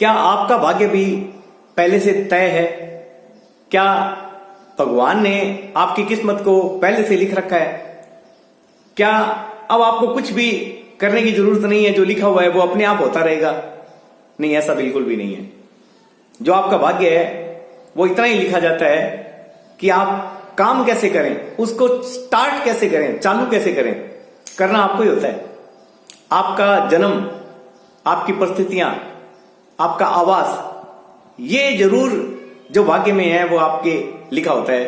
क्या आपका भाग्य भी पहले से तय है? क्या भगवान ने आपकी किस्मत को पहले से लिख रखा है? क्या अब आपको कुछ भी करने की जरूरत नहीं है, जो लिखा हुआ है वो अपने आप होता रहेगा? नहीं, ऐसा बिल्कुल भी नहीं है। जो आपका भाग्य है वो इतना ही लिखा जाता है कि आप काम कैसे करें, उसको स्टार्ट कैसे करें, चालू कैसे करें, करना आपको ही होता है। आपका जन्म, आपकी परिस्थितियां, आपका आवास, ये जरूर जो भाग्य में है वो आपके लिखा होता है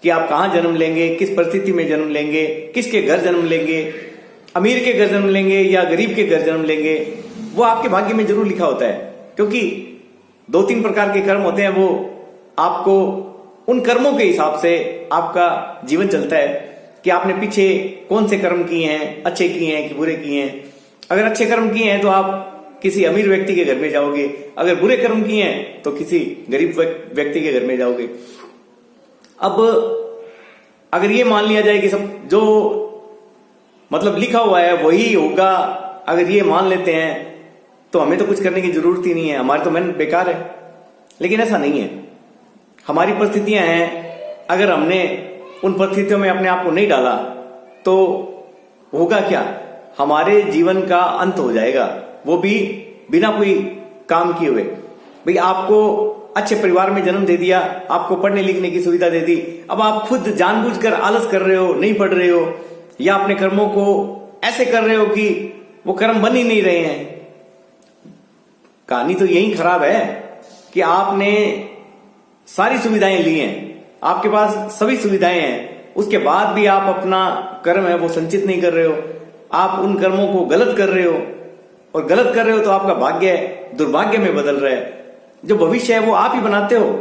कि आप कहां जन्म लेंगे, किस परिस्थिति में जन्म लेंगे, किसके घर जन्म लेंगे, अमीर के घर जन्म लेंगे या गरीब के घर जन्म लेंगे, वो आपके भाग्य में जरूर लिखा होता है। क्योंकि 2-3 प्रकार के कर्म होते हैं, वो आपको उन कर्मों के हिसाब से आपका जीवन चलता है कि आपने पीछे कौन से कर्म किए हैं, अच्छे किए हैं कि बुरे किए हैं। अगर अच्छे कर्म किए हैं तो आप किसी अमीर व्यक्ति के घर में जाओगे, अगर बुरे कर्म किए हैं तो किसी गरीब व्यक्ति के घर में जाओगे। अब अगर ये मान लिया जाए कि सब जो मतलब लिखा हुआ है वही होगा, अगर ये मान लेते हैं तो हमें तो कुछ करने की जरूरत ही नहीं है, हमारी तो मेहनत बेकार है। लेकिन ऐसा नहीं है। हमारी परिस्थितियां हैं, अगर हमने उन परिस्थितियों में अपने आप को नहीं डाला तो होगा क्या? हमारे जीवन का अंत हो जाएगा, वो भी बिना कोई काम किए हुए। भाई आपको अच्छे परिवार में जन्म दे दिया, आपको पढ़ने लिखने की सुविधा दे दी, अब आप खुद जानबूझकर आलस कर रहे हो, नहीं पढ़ रहे हो, या अपने कर्मों को ऐसे कर रहे हो कि वो कर्म बन ही नहीं रहे हैं। कहानी तो यही खराब है कि आपने सारी सुविधाएं ली हैं, आपके पास सभी सुविधाएं हैं, उसके बाद भी आप अपना कर्म है वो संचित नहीं कर रहे हो। आप उन कर्मों को गलत कर रहे हो, और गलत कर रहे हो तो आपका भाग्य दुर्भाग्य में बदल रहा है। जो भविष्य है वो आप ही बनाते हो,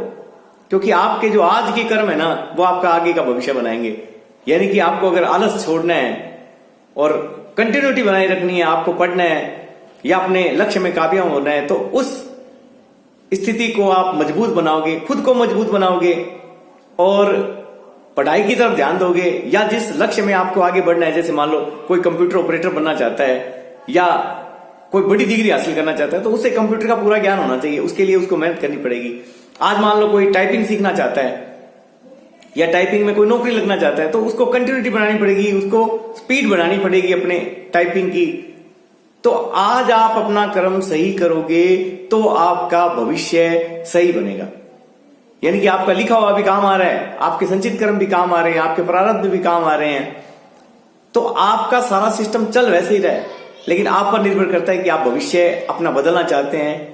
क्योंकि आपके जो आज के कर्म है ना वो आपका आगे का भविष्य बनाएंगे। यानी कि आपको अगर आलस छोड़ना है और कंटिन्यूटी बनाए रखनी है, आपको पढ़ना है या अपने लक्ष्य में कामयाब होना है, तो उस स्थिति को आप मजबूत बनाओगे, खुद को मजबूत बनाओगे और पढ़ाई की तरफ ध्यान दोगे। या जिस लक्ष्य में आपको आगे बढ़ना है, जैसे मान लो कोई कंप्यूटर ऑपरेटर बनना चाहता है या कोई बड़ी डिग्री हासिल करना चाहता है, तो उससे कंप्यूटर का पूरा ज्ञान होना चाहिए, उसके लिए उसको मेहनत करनी पड़ेगी। आज मान लो कोई टाइपिंग सीखना चाहता है या टाइपिंग में कोई नौकरी लगना चाहता है, तो उसको कंटिन्यूटी बनानी पड़ेगी, उसको स्पीड बढ़ानी पड़ेगी अपने टाइपिंग की। तो आज आप अपना कर्म सही करोगे तो आपका भविष्य सही बनेगा। यानी कि आपका लिखा हुआ भी काम आ रहा है, आपके संचित कर्म भी काम आ रहे हैं, आपके प्रारब्ध भी काम आ रहे हैं, तो आपका सारा सिस्टम चल वैसे ही रहा है। लेकिन आप पर निर्भर करता है कि आप भविष्य अपना बदलना चाहते हैं